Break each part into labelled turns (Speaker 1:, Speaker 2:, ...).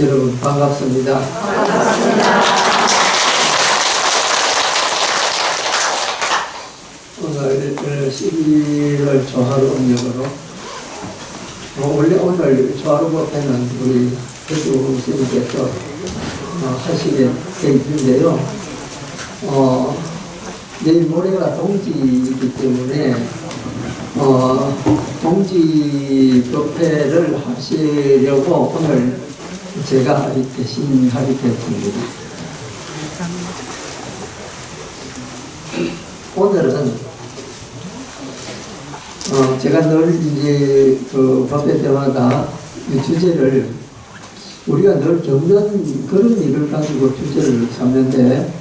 Speaker 1: 여러분 반갑습니다. 오늘 11월 조하루 음력으로 원래 오늘 조하루 법회는 우리 대주 스님께서 하시게 돼 있는데요. 내일 모레가 동지이기 때문에 동지 법회를 하시려고 오늘 제가 대신하게 됐습니다. 오늘은 제가 늘 이제 그 법회 때마다 이 주제를 우리가 늘 겪는 그런 일을 가지고 주제를 삼는데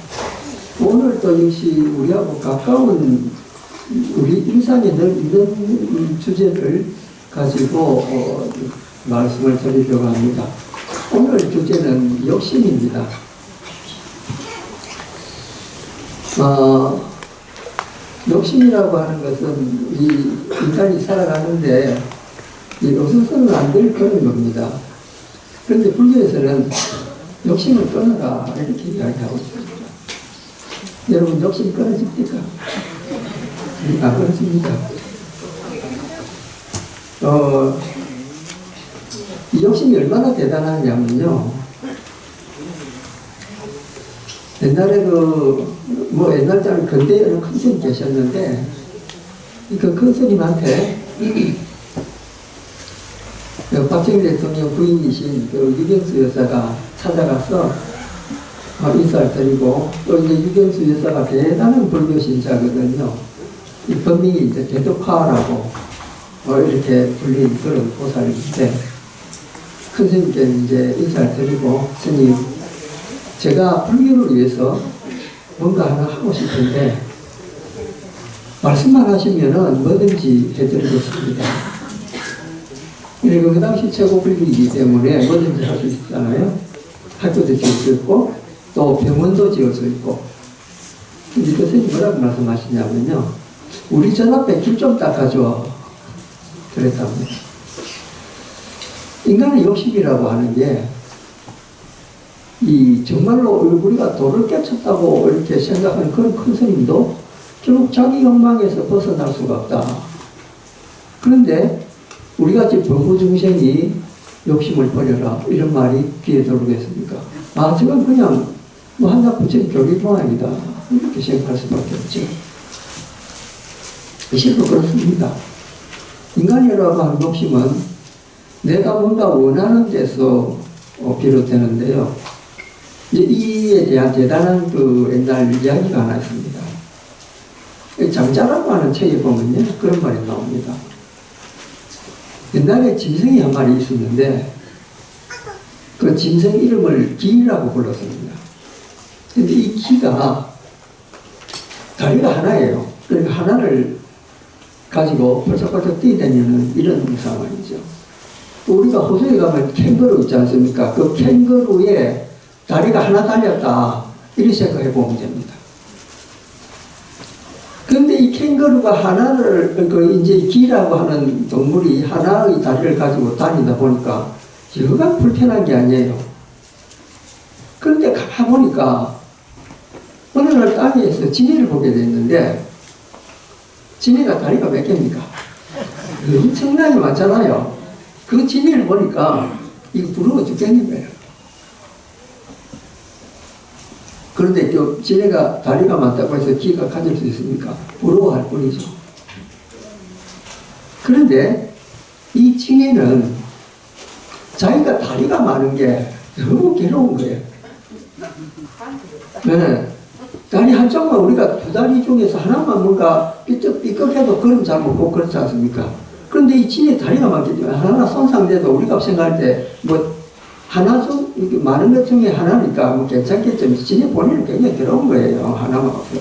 Speaker 1: 오늘 또 역시 우리하고 가까운 우리 일상에 늘 이런 주제를 가지고 말씀을 드리려고 합니다. 오늘 주제는 욕심입니다. 욕심이라고 하는 것은 이 인간이 살아가는데 없어서는 안 될 그런 겁니다. 그런데 불교에서는 욕심을 끊어라 이렇게 이야기하고 있습니다. 여러분 욕심 끊어집니까? 안 끊어집니다. 이 욕심이 얼마나 대단하냐면요. 옛날에 옛날에는 근대에는 큰 스님 계셨는데, 그 큰 스님한테, 박정희 대통령 부인이신 유경수 여사가 찾아가서 인사를 드리고, 또 이제 유경수 여사가 대단한 불교 신자거든요. 이 법명이 이제 대덕화라고 이렇게 불린 그런 보살인데, 큰 스님께 이제 인사를 드리고, 스님, 제가 불교를 위해서 뭔가 하나 하고 싶은데 말씀만 하시면은 뭐든지 해드리겠습니다. 그리고 그 당시 최고 불교이기 때문에 뭐든지 할 수 있잖아요. 학교도 지을 수 있고 또 병원도 지을 수 있고. 근데 그 선생님 뭐라고 말씀하시냐면요. 우리 전 앞에 길 좀 닦아줘. 그랬답니다. 인간의 욕심이라고 하는 게 정말로 우리가 도를 깨쳤다고 이렇게 생각하는 그런 큰 스님도 결국 자기 욕망에서 벗어날 수가 없다. 그런데 우리같이 범부중생이 욕심을 버려라 이런 말이 귀에 들어오겠습니까? 저건 그냥 하나 붙인 교리 모양이다 이렇게 생각할 수밖에 없죠. 실로 그렇습니다. 인간이라고 하는 욕심은 내가 뭔가 원하는 데서 비롯되는데요. 이에 대한 대단한 옛날 이야기가 하나 있습니다. 장자라고 하는 책에 보면요, 그런 말이 나옵니다. 옛날에 짐승이 한 마리 있었는데, 그 짐승 이름을 기라고 불렀습니다. 근데 이 기가 다리가 하나예요. 그러니까 하나를 가지고 벌쩍벌쩍 뛰어다니는 이런 상황이죠. 우리가 호수에 가면 캥거루 있지 않습니까? 그 캥거루에 다리가 하나 달렸다. 이렇게 생각해 보면 됩니다. 그런데 이 캥거루가 하나를, 이제 기라고 하는 동물이 하나의 다리를 가지고 다니다 보니까 여가 불편한 게 아니에요. 그런데 가보니까 어느 날 땅에서 지네를 보게 됐는데, 지네가 다리가 몇 개입니까? 엄청나게 많잖아요. 그 지네를 보니까 이거 부러워 죽겠는 거예요. 그런데 지네가 다리가 많다고 해서 기가 가질 수 있습니까? 부러워할 뿐이죠. 그런데 이 지네는 자기가 다리가 많은 게 너무 괴로운 거예요. 네. 다리 한쪽만 우리가 두 다리 중에서 하나만 뭔가 삐걱삐걱해도 걸음 잘 먹고 그렇지 않습니까? 그런데 이 지네 다리가 많기 때문에 하나 손상돼도 우리가 생각할 때 하나 좀, 많은 것 중에 하나니까 괜찮겠죠. 지네 본인은 굉장히 괴로운 거예요. 하나만 없어요.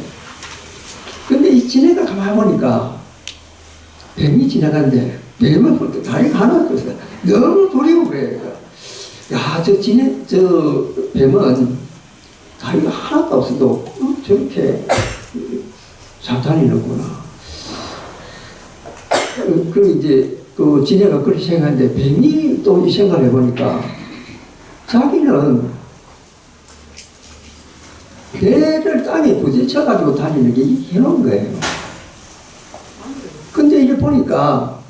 Speaker 1: 근데 이 지네가 가만히 보니까 뱀이 지나가는데 뱀은 다리가 하나 없어요. 너무 두려운 거예요. 야, 저 뱀은 다리가 하나도 없어도 저렇게 잘 다니는구나. 지네가 그렇게 생각하는데 뱀이 또 이 생각을 해보니까 자기는 배를 땅에 부딪혀가지고 다니는 게 해놓은 거예요. 근데 이게 보니까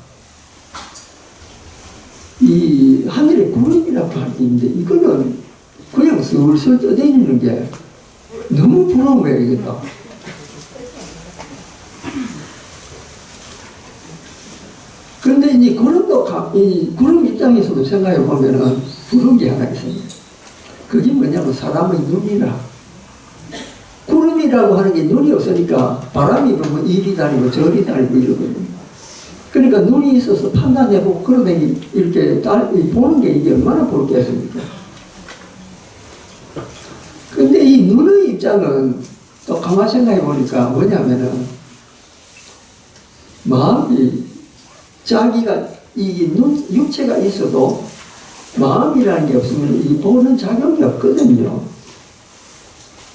Speaker 1: 이 하늘의 구름이라고 할 게 있는데 이거는 그냥 슬슬 떠다니는 게 너무 부러운 거예요, 이게 또. 그런데 이제 구름도, 이 구름 입장에서도 생각해 보면은 부러운 게 하나 있습니다. 그게 뭐냐면 사람의 눈이라. 구름이라고 하는 게 눈이 없으니까 바람이 불면 이리 다니고 저리 다니고 이러거든요. 그러니까 눈이 있어서 판단해보고 그러다 이렇게 보는 게 이게 얼마나 볼겠습니까? 근데 이 눈의 입장은 또 가만 생각해 보니까 뭐냐면은 마음이 자기가 이 육체가 있어도 마음이라는 게 없으면 이 보는 작용이 없거든요.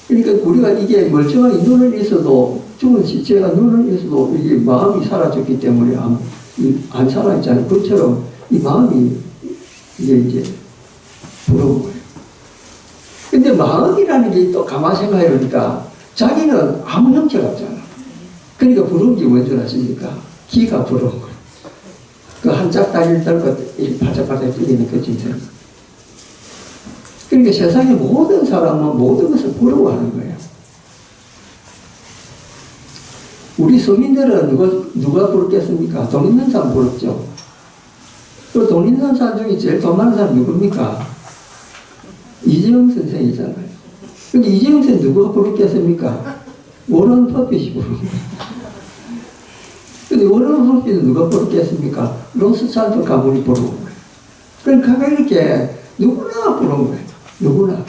Speaker 1: 그러니까 우리가 이게 멀쩡하게 눈을 있어도 죽은 시체가 눈을 있어도 이게 마음이 사라졌기 때문에 안 살아있잖아요. 그처럼 이 마음이 이게 이제 부러운 거예요. 근데 마음이라는 게 또 가만 생각해 보니까 자기는 아무 형체가 없잖아. 그러니까 부러운 게 뭔지 아십니까? 기가 부러운 거예요. 그 한 짝다리를 들고 바짝바짝 뛰는 그 진짜. 그러니까 세상의 모든 사람은 모든 것을 부러워하는 거예요. 우리 서민들은 누가 부럽겠습니까? 돈 있는 사람 부럽죠. 또 돈 있는 사람 중에 제일 돈 많은 사람 누굽니까? 이재용 선생이잖아요. 근데 이재용 선생 누가 부럽겠습니까? 워런 버핏이 부르는 거예요. 근데 워런 버핏은 누가 부럽겠습니까? 로스차일드 가문이 부러운 거예요. 그러니까 이렇게 누구나 부러운 거예요. 누구나.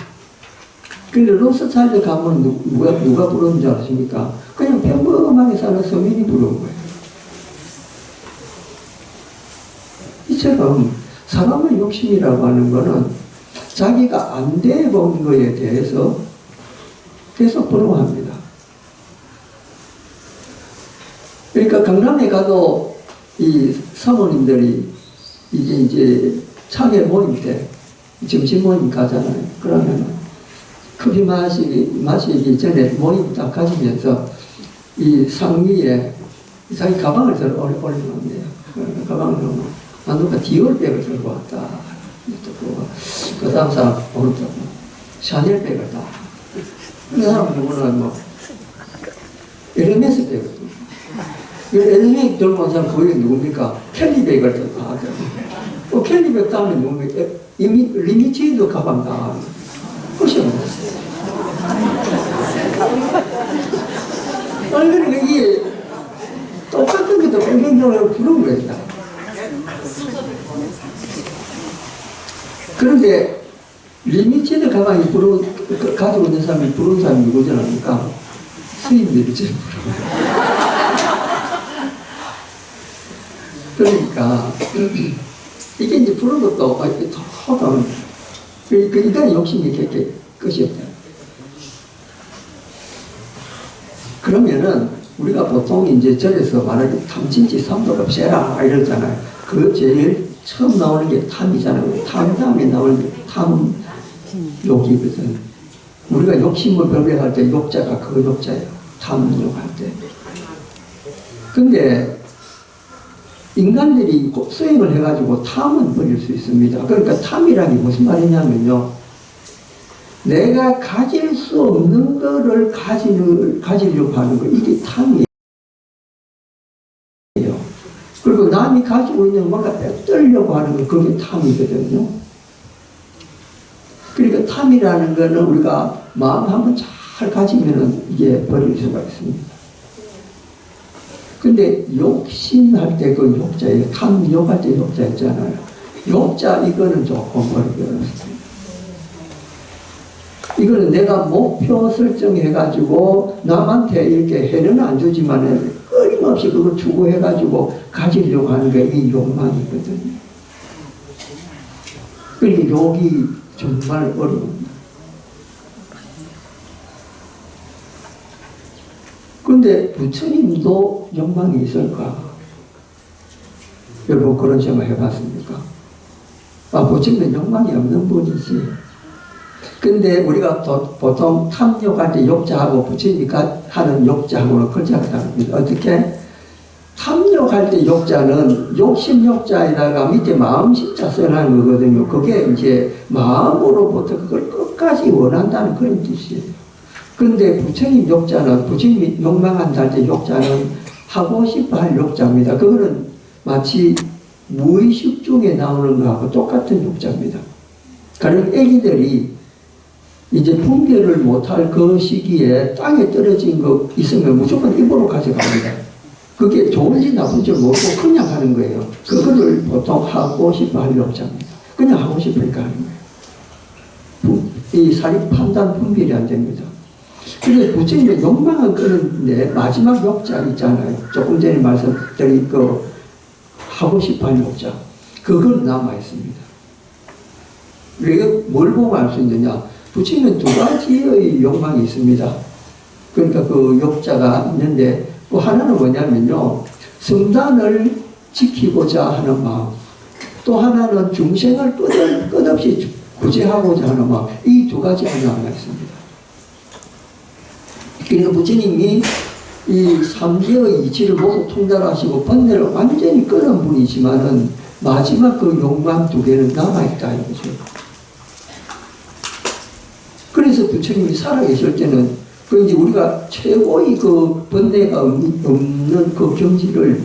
Speaker 1: 근데 로스차일드 가문은 누가 부러운 줄 아십니까? 그냥 평범하게 사는 서민이 부러운 거예요. 이처럼 사람의 욕심이라고 하는 거는 자기가 안 돼 본 거에 대해서 계속 부러워합니다. 그러니까 강남에 가도 이 사모님들이 이제 차례 모임 때 점심 모임 가잖아요. 그러면 커피 마시기 전에 모임 딱 가지면서 이 상위에 자기 가방을 들어 올려놓는데요. 가방을 넣으면 누가 디올백을 들고 왔다. 그 다음 사람 오른쪽 샤넬백을 다. 그 사람 누구는 뭐 에르메스 백을 에르메스 들고 온 사람 거기 누굽니까? 캘리백을 들고 하더라고요. 캘리백 다음에 누굽니까? 이미 리미티드 가방 다 부셔놓았어요. 아니 그러니까 이게 똑같은 것도 공동적으로 부른 거예요. 그런데 리미티드 가방이 가지고 있는 사람이 부러운 사람이 누구지 않습니까? 스님들이지. 그러니까 이게 이제 부른 것도 하다 그러니까 욕심이 그렇게 끝이 없다. 그러면은 우리가 보통 이제 절에서 말하기 탐진치 삼도를 없애라 이러잖아요. 그 제일 처음 나오는 게 탐이잖아요. 탐 다음에 나오는 게 탐욕이거든. 우리가 욕심을 분별할 때 욕자가 그 욕자예요. 탐욕할 때. 근데 인간들이 수행을 해가지고 탐은 버릴 수 있습니다. 그러니까 탐이라는 게 무슨 말이냐면요. 내가 가질 수 없는 거를 가지려고 하는 거, 이게 탐이에요. 그리고 남이 가지고 있는 뭔가 뺏으려고 하는 거, 그게 탐이거든요. 그러니까 탐이라는 거는 우리가 마음 한번 잘 가지면은 이게 버릴 수가 있습니다. 근데 욕심할 때 그 욕자예요. 탐욕할 때 욕자 있잖아요. 욕자 이거는 조금 버리기 어렵습니다. 이거는 내가 목표 설정해가지고 남한테 이렇게 해는 안 주지만 끊임없이 그걸 추구해가지고 가지려고 하는 게 이 욕망이거든요. 그러니까 욕이 정말 어려웁니다. 그런데 부처님도 욕망이 있을까? 여러분 그런 생각 해봤습니까? 부처님은 욕망이 없는 분이지. 근데 우리가 보통 탐욕할 때 욕자하고 부처님이 하는 욕자하고는 걸자가 다릅니다. 어떻게? 탐욕할 때 욕자는 욕심 욕자에다가 밑에 마음 심자 써놓은 거거든요. 그게 이제 마음으로부터 그걸 끝까지 원한다는 그런 뜻이에요. 그런데 부처님 욕자는, 부처님이 욕망한다 할 때 욕자는 하고 싶어 할 욕자입니다. 그거는 마치 무의식 중에 나오는 거하고 똑같은 욕자입니다. 가령 애기들이 이제 분별을 못할 그 시기에 땅에 떨어진 거 있으면 무조건 입으로 가져갑니다. 그게 좋은지 나쁜지 모르고 그냥 하는 거예요. 그거를 보통 하고 싶어 할 욕자입니다. 그냥 하고 싶으니까 하는 거예요. 이 사립 판단 분별이 안 됩니다. 그래서 부처님의 욕망은 끄는데 마지막 욕자 있잖아요. 조금 전에 말씀드린 그 하고 싶어 할 욕자. 그건 남아있습니다. 우리가 뭘 보면 알 수 있느냐. 부처님은 두 가지의 욕망이 있습니다. 그러니까 그 욕자가 있는데 또 하나는 뭐냐면요. 성단을 지키고자 하는 마음. 또 하나는 중생을 끝없이 구제하고자 하는 마음. 이 두 가지 하나가 있습니다. 그러니까 부처님이 이 삼계의 이치를 모두 통달하시고 번뇌를 완전히 끊은 분이지만은 마지막 그 욕망 두 개는 남아있다 이거죠. 그래서 부처님이 살아계실 때는 그 이제 우리가 최고의 그 번뇌가 없는 그 경지를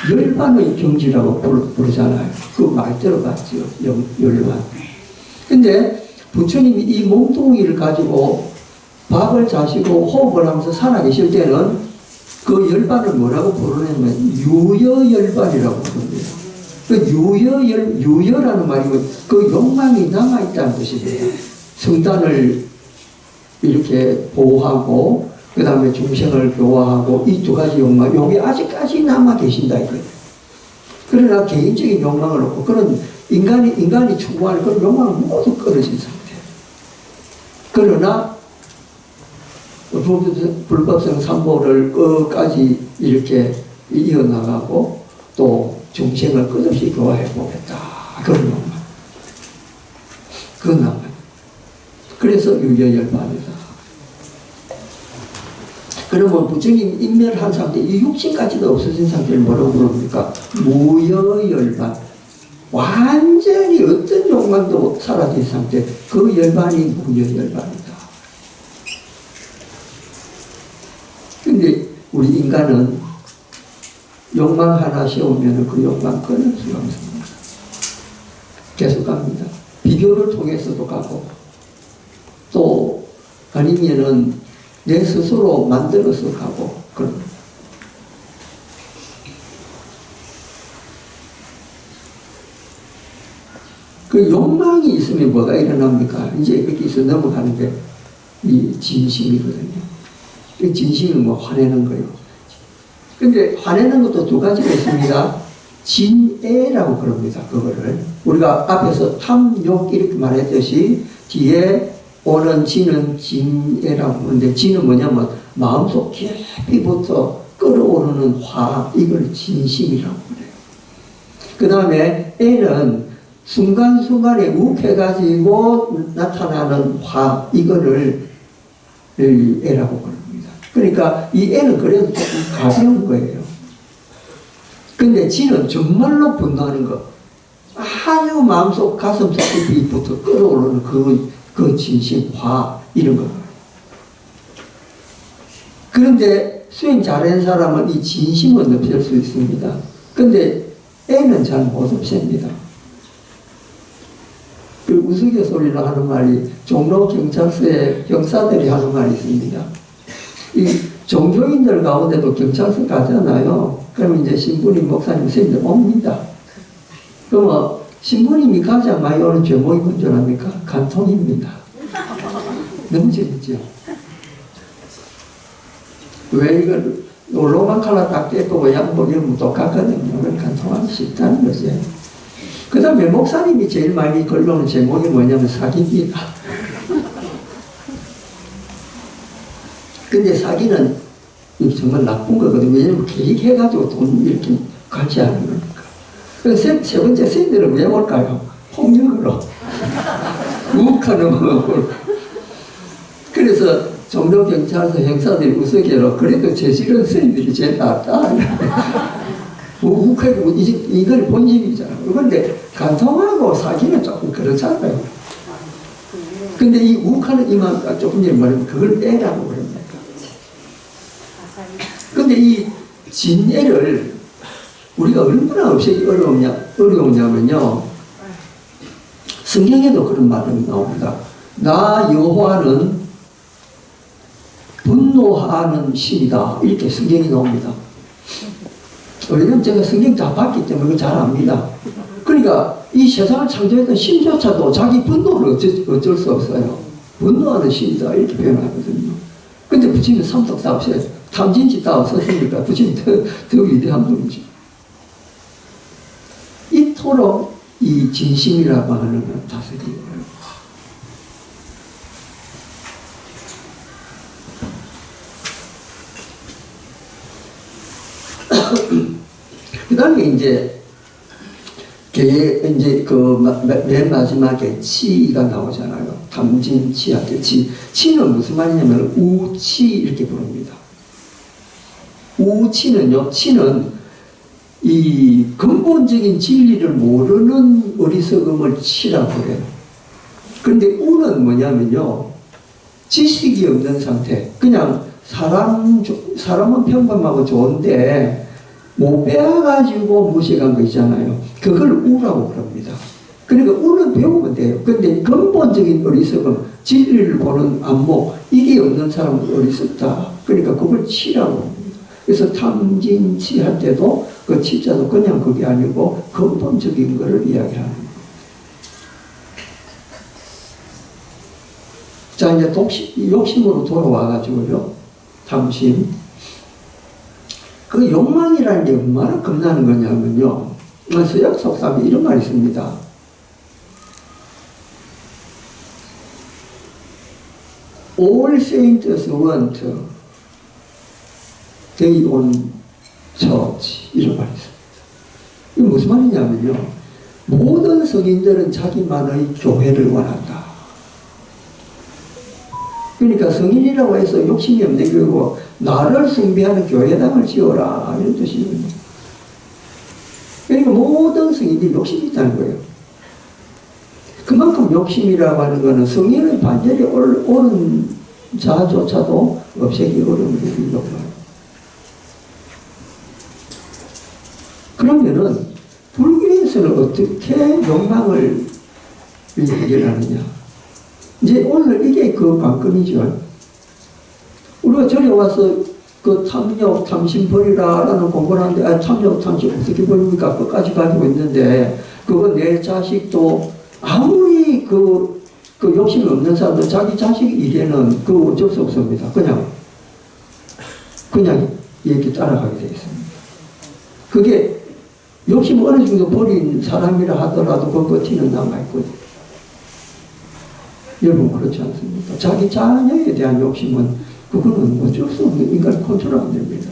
Speaker 1: 열반의 경지라고 부르잖아요. 그 말 들어봤죠. 열반. 근데 부처님이 이 몸뚱이를 가지고 밥을 자시고 호흡을 하면서 살아계실 때는 그 열반을 뭐라고 부르냐면 유여열반이라고 부릅니다. 그 유여라는 말이 그 욕망이 남아있다는 뜻입니다. 성단을 이렇게 보호하고 그 다음에 중생을 교화하고 이 두 가지 욕망, 여기 아직까지 남아 계신다 이거예요. 그러나 개인적인 욕망을 놓고 그런 인간이 추구하는 그런 욕망은 모두 끊어진 상태. 그러나 불법성 삼보를 끝까지 이렇게 이어나가고 또 중생을 끝없이 교화해 보겠다. 그런 욕망. 그건 남아요. 그래서 유여열반이다. 그러면 부처님 인멸한 상태, 이 육신까지도 없어진 상태를 뭐라고 부릅니까? 무여열반. 완전히 어떤 욕망도 사라진 상태. 그 열반이 무여열반이다. 근데 우리 인간은 욕망 하나 세우면 그 욕망 끊을 수가 없습니다. 계속 갑니다. 비교를 통해서도 가고 또 아니면은 내 스스로 만들어서 가고 그런. 그 욕망이 있으면 뭐가 일어납니까? 이제 여기서 넘어가는데 이 진심이거든요. 이 진심은 뭐 화내는 거예요. 근데 화내는 것도 두 가지가 있습니다. 진애라고 그럽니다. 그거를 우리가 앞에서 탐욕 이렇게 말했듯이 뒤에 오는 진은 진애라고 하는데 진은 뭐냐면 마음속 깊이부터 끓어오르는 화, 이걸 진심이라고 그래요. 그 다음에 애는 순간순간에 욱해가지고 나타나는 화, 이거를 애라고 그럽니다. 그러니까 이 애는 그래도 조금 가벼운 거예요. 근데 진은 정말로 분노하는 거, 아주 마음속 가슴 깊이부터 끓어오르는 그 진심, 화, 이런 거. 그런데 수행 잘하는 사람은 이 진심은 없앨 수 있습니다. 근데 애는 잘 못 없앱니다. 그 우스갯소리로 하는 말이 종로 경찰서에 경사들이 하는 말이 있습니다. 이 종교인들 가운데도 경찰서 가잖아요. 그러면 이제 신부님, 목사님, 선생님들 옵니다. 그러면 신부님이 가장 많이 오는 제목이 뭔지 압니까? 간통입니다. 너무 재밌죠? 왜 이걸 로마 칼라 딱 떼고 양복 이러면 똑같거든요. 그걸 간통하기 쉽다는 거죠. 그 다음에 목사님이 제일 많이 걸러오는 제목이 뭐냐면 사기입니다. 근데 사기는 정말 나쁜 거거든요. 왜냐면 계획해가지고 돈 이렇게 같이 하는 거니까. 그래서 세 번째 선생님들은 왜 올까요? 폭력으로. 욱하는 걸 그래서 종로 경찰서 형사들이 우스개로 그래도 제실은 스님들이 제일 낫다. 욱하고 이걸 본심이잖아. 그런데 간통하고 사기는 조금 그렇잖아요. 근데 이 욱하는 이만 조금 전에 말하면 그걸 애라고 그럽니다. 근데 이 진애를 우리가 얼마나 없애기 어려우냐면요. 성경에도 그런 말이 나옵니다. 나 여호와는 분노하는 신이다. 이렇게 성경이 나옵니다. 왜냐면 제가 성경 다 봤기 때문에 그걸 잘 압니다. 그러니까 이 세상을 창조했던 신조차도 자기 분노를 어쩔 수 없어요. 분노하는 신이다. 이렇게 표현하거든요. 근데 부처님은 삼독사업세 탐진치 다 없었으니까 부처님 더 위대한 분이지. 이토록 이 진심이라고 하는 건 다스리고요. 그 다음에 이제 맨 마지막에 치가 나오잖아요. 탐진치한테 치. 치는 무슨 말이냐면 우치 이렇게 부릅니다. 우치는요, 치는 이 근본적인 진리를 모르는 어리석음을 치라고 그래요. 그런데 우는 뭐냐면요, 지식이 없는 상태. 그냥 사람은 평범하고 좋은데 못 배워가지고 무식한 거 있잖아요. 그걸 우라고 그럽니다. 그러니까 우는 배우면 돼요. 근데 근본적인 어리석음, 진리를 보는 안목, 이게 없는 사람은 어리석다. 그러니까 그걸 치라고 합니다. 그래서 탐진치 할 때도 그 치자도 그냥 그게 아니고 근본적인 것을 이야기하는 거예요. 자, 이제 욕심으로 돌아와가지고요. 탐심. 그 욕망이라는 게 얼마나 겁나는 거냐면요. 서역 속담에 이런 말이 있습니다. All saints want, they on church. 이런 말이 있습니다. 이게 무슨 말이냐면요. 모든 성인들은 자기만의 교회를 원한다. 그러니까 성인이라고 해서 욕심이 없는 거고 나를 숭배하는 교회당을 지어라 이런 뜻입니다. 그러니까 모든 성인들이 욕심이 있다는 거예요. 그만큼 욕심이라고 하는 것은 성인의 반열에 오른 자조차도 없애기 어려운 일이라고 말합니다. 그러면은 불교에서는 어떻게 욕망을 해결하느냐? 이제 오늘 이게 그 관건이죠. 우리가 절에 와서 그 탐욕, 탐심 버리라라는 공부를 하는데, 탐욕, 탐심 어떻게 버립니까? 끝까지 가지고 있는데, 그거 내 자식도 아무리 그 욕심이 없는 사람도 자기 자식 일에는 그 어쩔 수 없습니다. 그냥 이렇게 따라가게 되어 있습니다. 그게 욕심 어느 정도 버린 사람이라 하더라도 그 끝에는 남아있거든요. 여러분 그렇지 않습니까? 자기 자녀에 대한 욕심은 그거는 어쩔 수 없는 인간이 컨트롤 안 됩니다.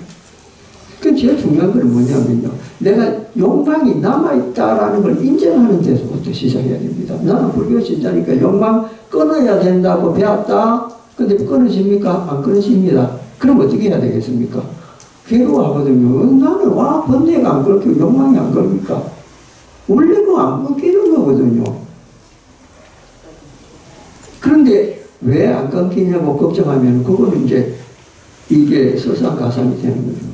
Speaker 1: 그 제일 중요한 건 뭐냐면요. 내가 욕망이 남아있다라는 걸 인정하는 데서부터 시작해야 됩니다. 나는 불교 신자니까 욕망 끊어야 된다고 배웠다. 근데 끊어집니까? 안 끊어집니다. 그럼 어떻게 해야 되겠습니까? 괴로워하거든요. 나는 번뇌가 안 끊기고 욕망이 안 끊깁니까? 원래 그거 안 끊기는 거거든요. 그런데 왜 안 끊기냐고 걱정하면 그거는 이제 이게 설상가상이 되는 거죠.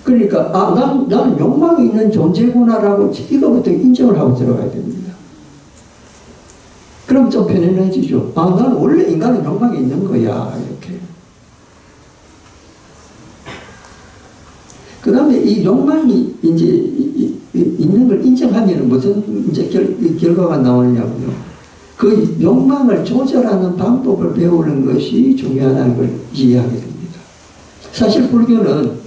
Speaker 1: 그러니까 나는 욕망이 있는 존재구나라고 이거부터 인정을 하고 들어가야 됩니다. 그럼 좀 편안해지죠. 나는 원래 인간은 욕망이 있는 거야 이렇게. 그 다음에 이 욕망이 이제 있는 걸 인정하면 무슨 이제 결과가 나오느냐고요. 그 욕망을 조절하는 방법을 배우는 것이 중요하다는 걸 이해하게 됩니다. 사실 불교의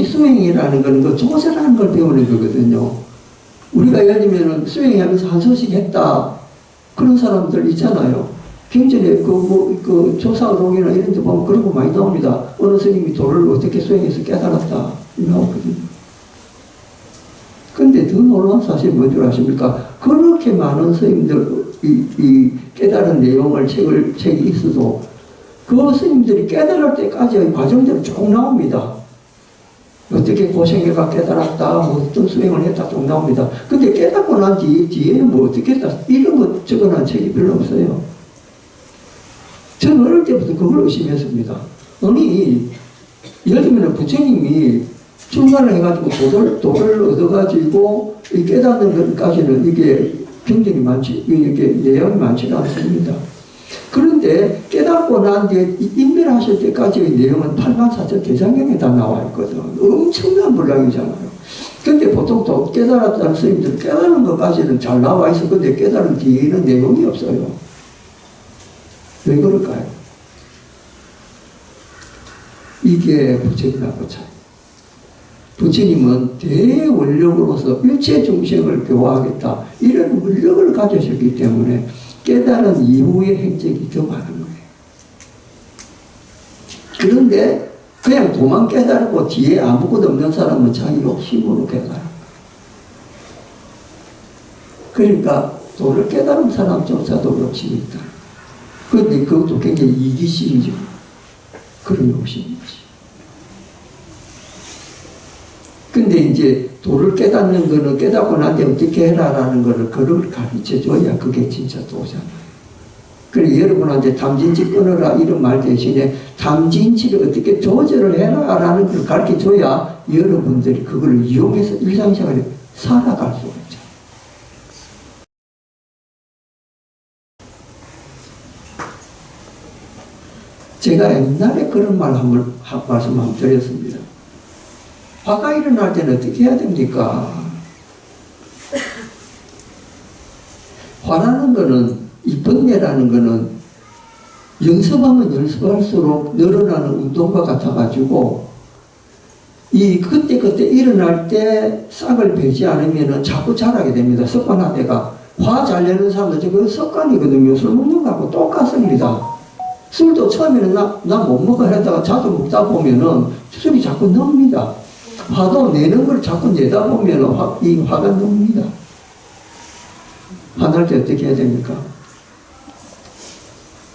Speaker 1: 수행이라는 건 그 조절하는 걸 배우는 거거든요. 우리가 예를 들면 수행하면서 한 소식 했다. 그런 사람들 있잖아요. 경전에 그 조사록이나 이런 데 보면 그런 거 많이 나옵니다. 어느 스님이 도를 어떻게 수행해서 깨달았다. 나오거든요. 근데 더 놀라운 사실이 뭔지 아십니까? 그렇게 많은 스님들 이 깨달은 내용을 책이 있어도 그 스님들이 깨달을 때까지의 과정들은 쭉 나옵니다. 어떻게 고생해가 깨달았다, 뭐 어떤 수행을 했다 쭉 나옵니다. 근데 깨닫고 난 뒤에는 뭐 어떻게 했다, 이런 거 적어놓은 책이 별로 없어요. 저는 어릴 때부터 그걸 의심했습니다. 아니, 예를 들면 부처님이 출가를 해가지고 도를 얻어가지고 이 깨닫는 것까지는 이게 굉장히 이게 내용이 많지는 않습니다. 그런데 깨닫고 난 뒤에 인멸하실 때까지의 내용은 84절 대장경에 다 나와 있거든. 엄청난 분량이잖아요. 근데 보통 또 깨달았다는 스님들은 깨달은 것까지는 잘 나와 있어. 근데 깨달은 뒤에는 내용이 없어요. 왜 그럴까요? 이게 부처님하고 차이. 부처님은 대원력으로서 일체 중생을 교화하겠다, 이런 원력을 가지셨기 때문에 깨달은 이후의 행적이 더 많은 거예요. 그런데 그냥 도만 깨달고 뒤에 아무것도 없는 사람은 자기 욕심으로 깨달아. 그러니까 도를 깨달은 사람조차도 욕심이 있다. 그런데 그것도 굉장히 이기심이죠. 그런 욕심이지. 근데 이제 도를 깨닫는 거는 깨닫고 나한테 어떻게 해라라는 거를 그걸 가르쳐 줘야 그게 진짜 도잖아요. 그래 여러분한테 담진치 끊어라 이런 말 대신에 담진치를 어떻게 조절을 해라라는 걸 가르쳐 줘야 여러분들이 그걸 이용해서 일상생활에 살아갈 수가 있죠. 제가 옛날에 그런 말 말씀 한번 드렸습니다. 화가 일어날 때는 어떻게 해야 됩니까? 화라는 거는, 이 번뇌라는 거는 연습하면 연습할수록 늘어나는 운동과 같아가지고, 이 그때 일어날 때 싹을 베지 않으면 자꾸 자라게 됩니다. 습관화돼가. 화 잘 내는 사람들, 그 습관이거든요. 술 먹는 거하고 똑같습니다. 술도 처음에는 나 못 먹어 하다가 자주 먹다 보면은 술이 자꾸 넘니다. 화도 내는 걸 자꾸 내다 보면 이 화가 넘니다. 화날 때 어떻게 해야 됩니까?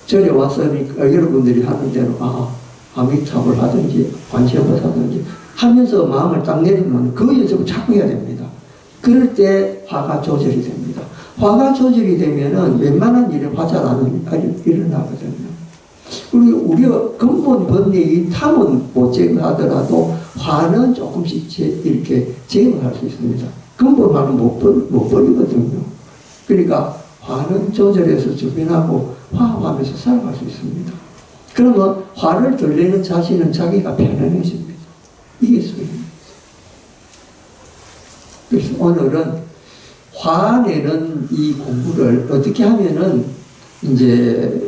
Speaker 1: 절에 왔으니까 여러분들이 하는 대로 아미타불 하든지 관세음을 하든지 하면서 마음을 딱 내리면 그 연습을 자꾸 해야 됩니다. 그럴 때 화가 조절이 됩니다. 화가 조절이 되면은 웬만한 일이 화 잘 안 일어나거든요. 그리고 우리가 근본 번뇌의 탐은 못 제거하더라도 화는 조금씩 이렇게 제거할 수 있습니다. 근본 화는 못 버리거든요. 그러니까 화는 조절해서 주변하고 화합하면서 살아갈 수 있습니다. 그러면 화를 덜 내는 자신은 자기가 편안해집니다. 이게 수행입니다. 그래서 오늘은 화내는 이 공부를 어떻게 하면은 이제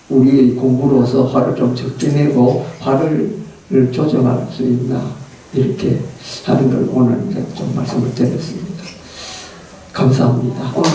Speaker 1: 우리 공부로서 화를 좀 적게 내고 화를 조정할 수 있나, 이렇게 하는 걸 오늘 좀 말씀을 드렸습니다. 감사합니다. 오늘